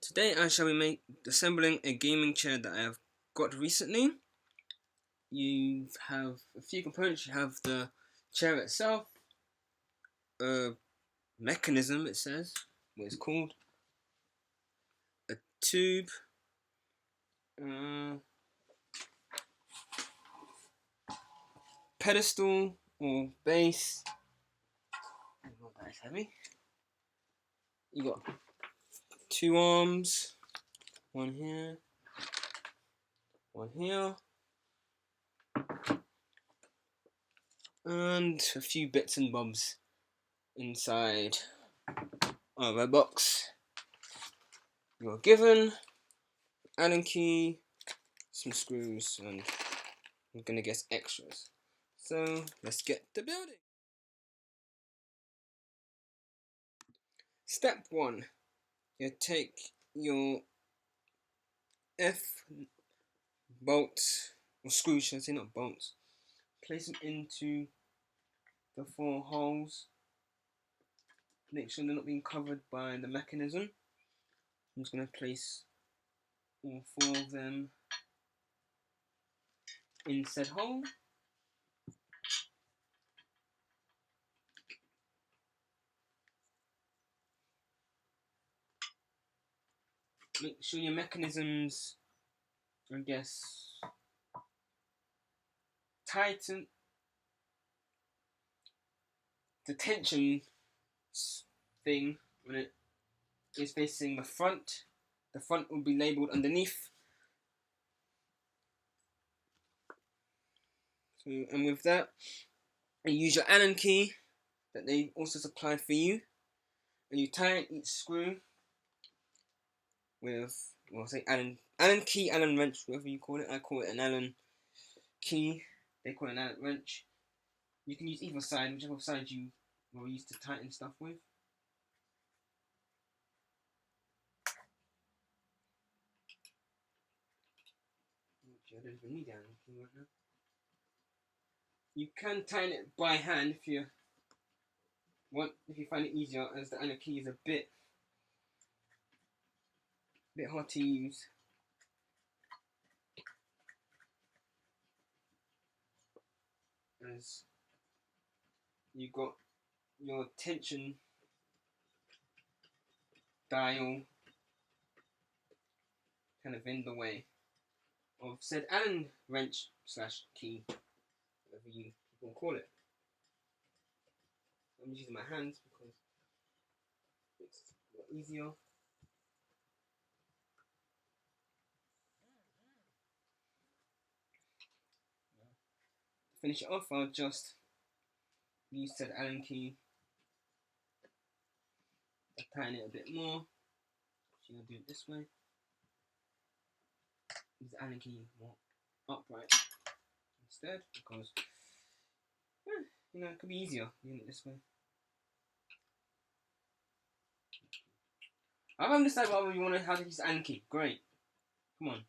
Today I shall be assembling a gaming chair that I have got recently. You have a few components. You have the chair itself, a mechanism, it says, what it's called, a tube, pedestal or base. Oh, that is heavy. You got two arms, one here, one here, and a few bits and bobs inside of a box. You're given Allen key, some screws, and I'm gonna guess extras. So let's get to building. Step 1. You take your F bolts, or screws, should I say, not bolts. Place them into the 4 holes. Make sure they're not being covered by the mechanism. I'm just going to place all 4 of them in said hole. Make sure your mechanisms, I guess, tighten the tension thing when it is facing the front. The front will be labelled underneath. So, and with that, you use your Allen key that they also supplied for you, and you tighten each screw with, well, say Allen key, Allen wrench, whatever you call it. I call it an Allen key. They call it an Allen wrench. You can use either side, whichever side you were used to tighten stuff with. I don't even need Allen key right now. You can tighten it by hand if you want, if you find it easier, as the Allen key is a bit hard to use. As you got your tension dial kind of in the way of said Allen wrench slash key, whatever you people call it. I'm using my hands because it's a lot easier. To finish it off, I'll just use said Allen key, tighten it a bit more. So I'll do it this way. Use the Allen key more upright instead, because it could be easier doing it this way. I haven't decided whether you want to how to use the Allen key. Great, come on.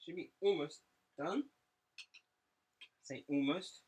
Should be almost done. Say almost.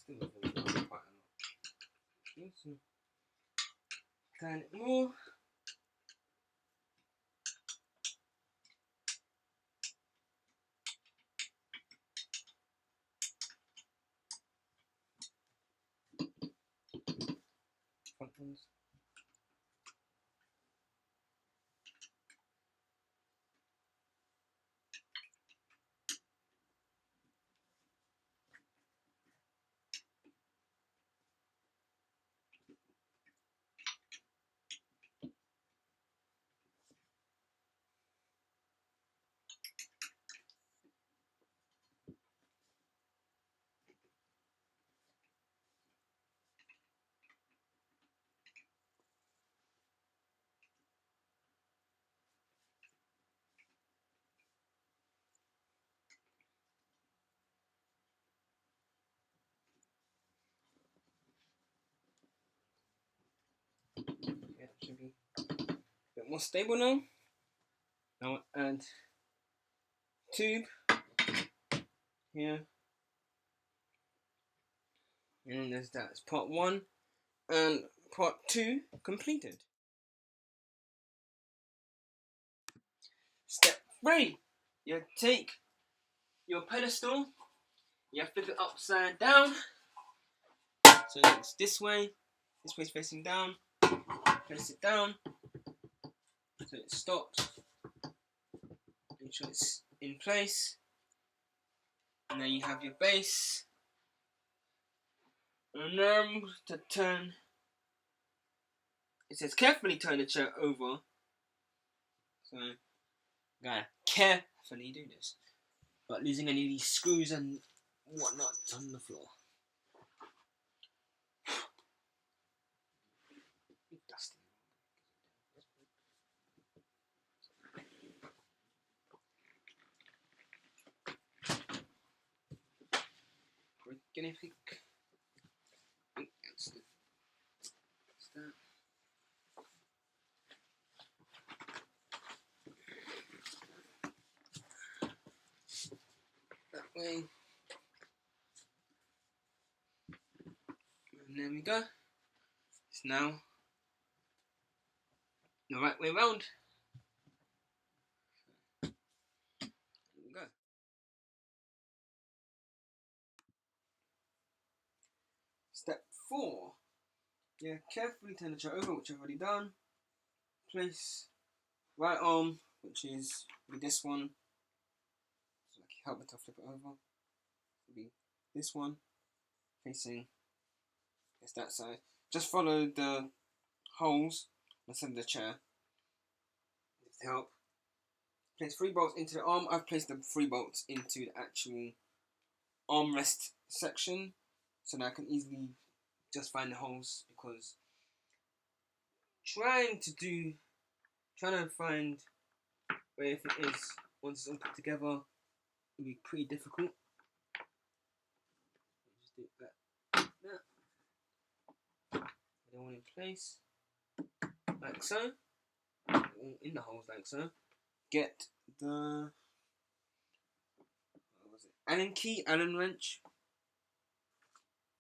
Still falling down quite a lot. Okay, so turn it more. Front ones. Yeah, should be a bit more stable now. Now I'll add tube here, and there's that. It's part 1 and part 2 completed. Step 3: you take your pedestal, you flip it upside down, so it's this way's facing down. Place it down so it stops. Make sure it's in place, and then you have your base. Remember to turn. It says carefully turn the chair over, so you gotta carefully do this, not losing any of these screws and whatnot on the floor. Dusty. Guinea pig. That's that. That way. And there we go. It's now the right way round. There we go. Step 4. Yeah, carefully turn the chair over, which I've already done. Place right arm, which is this one. So help me to flip it over. It'll be this one facing that side. Just follow the holes on the side of the chair to help. Place 3 bolts into the arm. I've placed the 3 bolts into the actual armrest section, so that I can easily just find the holes, because trying to find where everything is once it's all put together will be pretty difficult. Just do that. Put it all in place, like so. All in the holes, like so. Get the Allen wrench.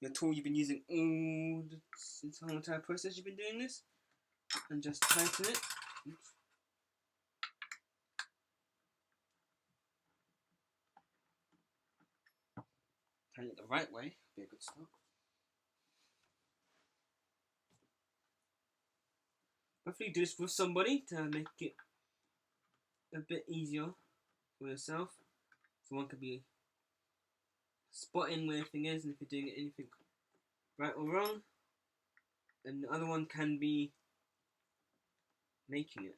Your tool you've been using since the whole entire process you've been doing this, and just tighten it. Oops. Tighten it the right way, be a good start. Hopefully do this with somebody to make it a bit easier for yourself, so one could be spotting where everything is and if you're doing anything right or wrong, and the other one can be making it.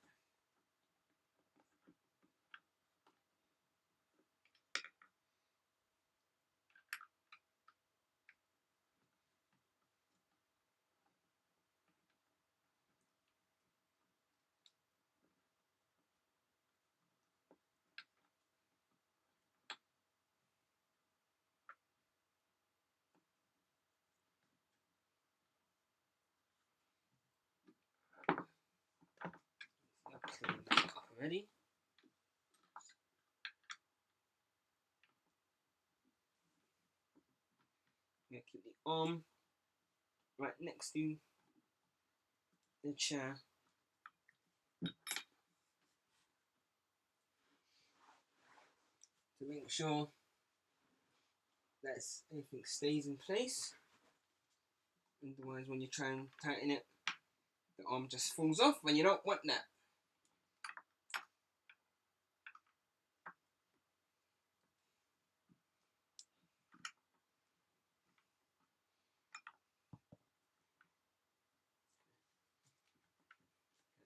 I've cleaned that up already. Yeah, keep the arm right next to the chair. To make sure that everything stays in place. Otherwise, when you try and tighten it, the arm just falls off when you don't want that.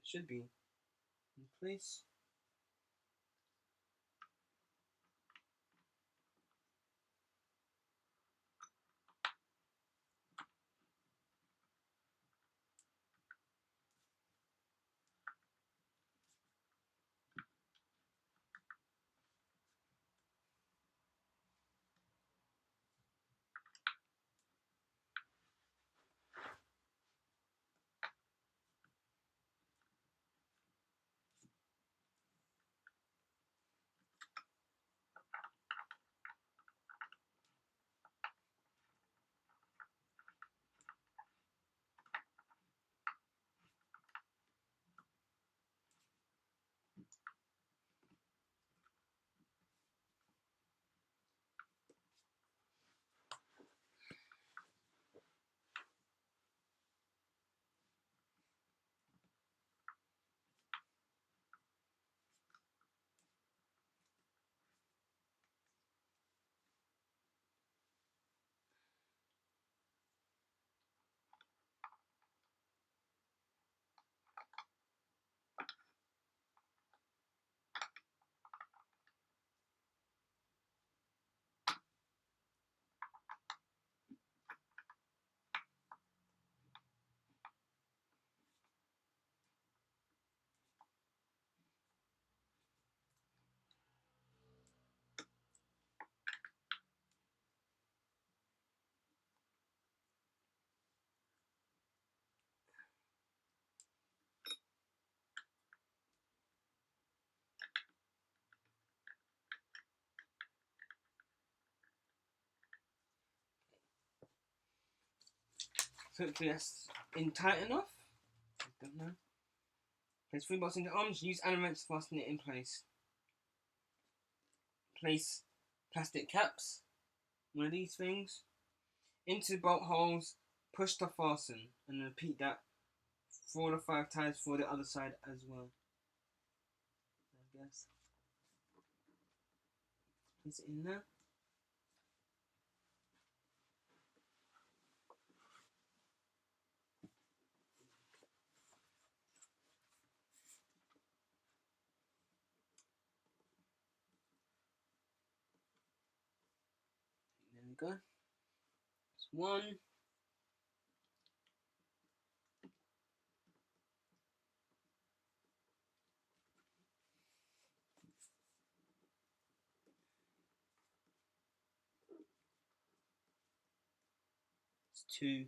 It should be in place. So hopefully that's in tight enough. I don't know. Place 3 bolts in the arms. Use Allen wrench to fasten it in place. Place plastic caps, one of these things, into bolt holes. Push to fasten, and repeat that 4 to 5 times for the other side as well. I guess. Place it in there. There we go. That's one. That's two.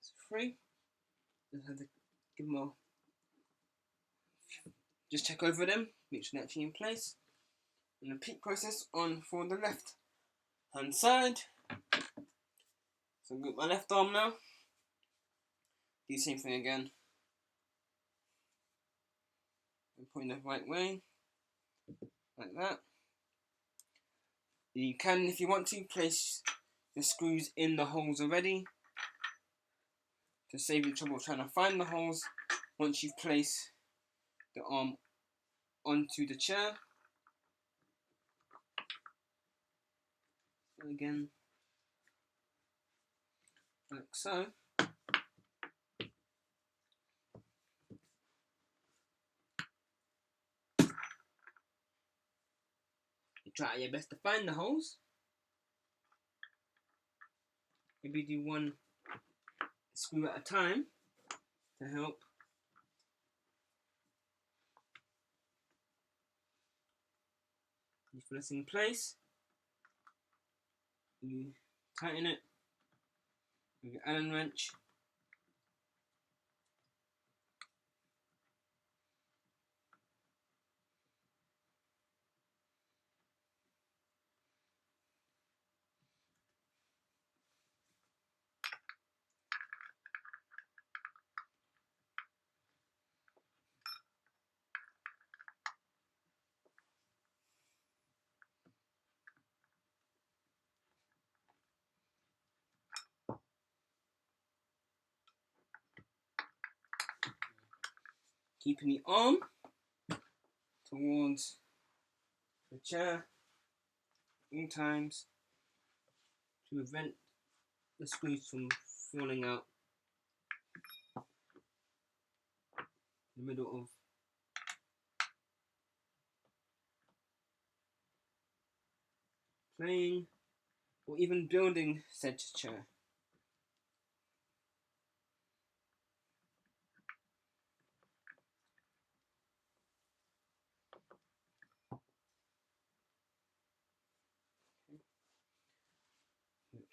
That's three. Just have to give them all. Just check over them, make sure they're actually in place. And repeat process on for the left hand side. So I've got my left arm now. Do the same thing again. And put in the right way. Like that. You can, if you want to, place the screws in the holes already to save you trouble trying to find the holes once you've placed the arm onto the chair. So again, like so. You try your best to find the holes. Maybe do one screw at a time to help. You put this in place. You tighten it with your Allen wrench. Keeping the arm towards the chair all times to prevent the screws from falling out in the middle of playing or even building said chair.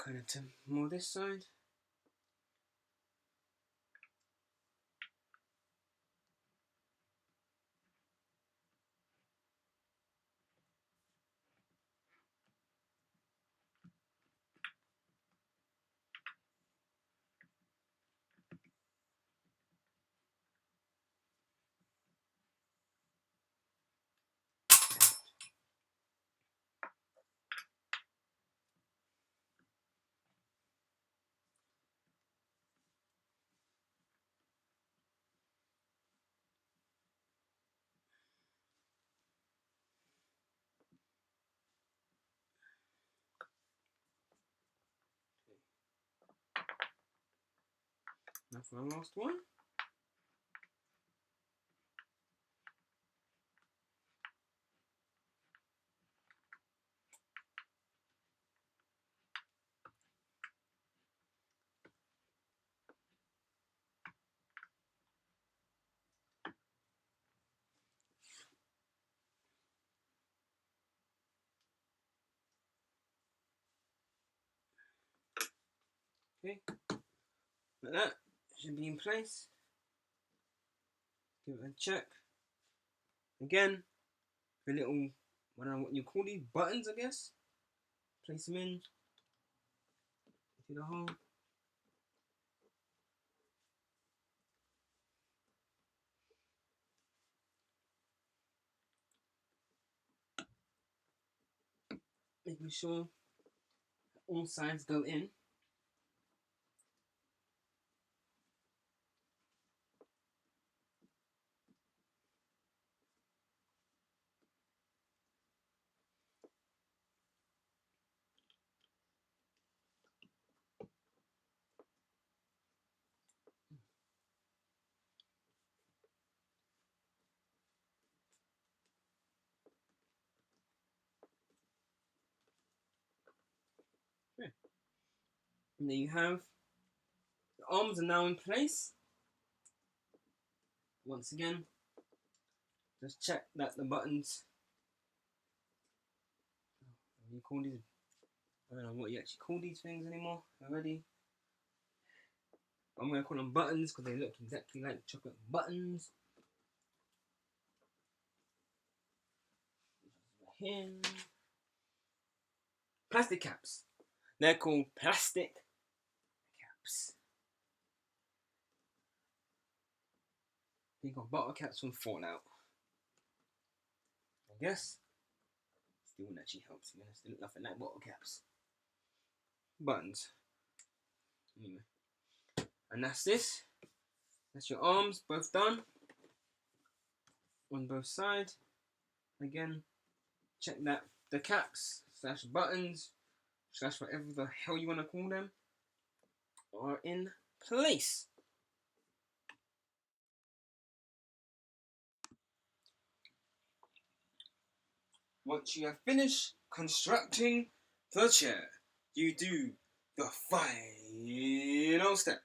Kind of to more this side. Now for the last one. Okay, like that should be in place. Give it a check. Again, the little, I don't know what you call these, buttons I guess. Place them in into the hole. Making sure all sides go in. Okay. And there you have, the arms are now in place. Once again, just check that the buttons, what do you call these? I don't know what you actually call these things anymore already. I'm going to call them buttons because they look exactly like chocolate buttons. Here. Plastic caps. They're called plastic caps. You got bottle caps from Fallout. I guess. Still wouldn't actually help, to be honest. They look nothing like bottle caps. Buttons. Anyway. And that's this. That's your arms, both done. On both sides. Again, check that the caps, slash buttons, slash whatever the hell you want to call them, are in place. Once you have finished constructing the chair, you do the final step.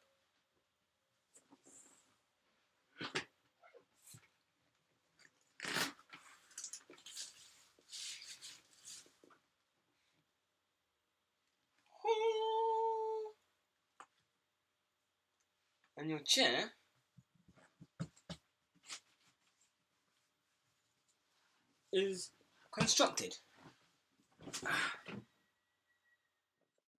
And your chair is constructed.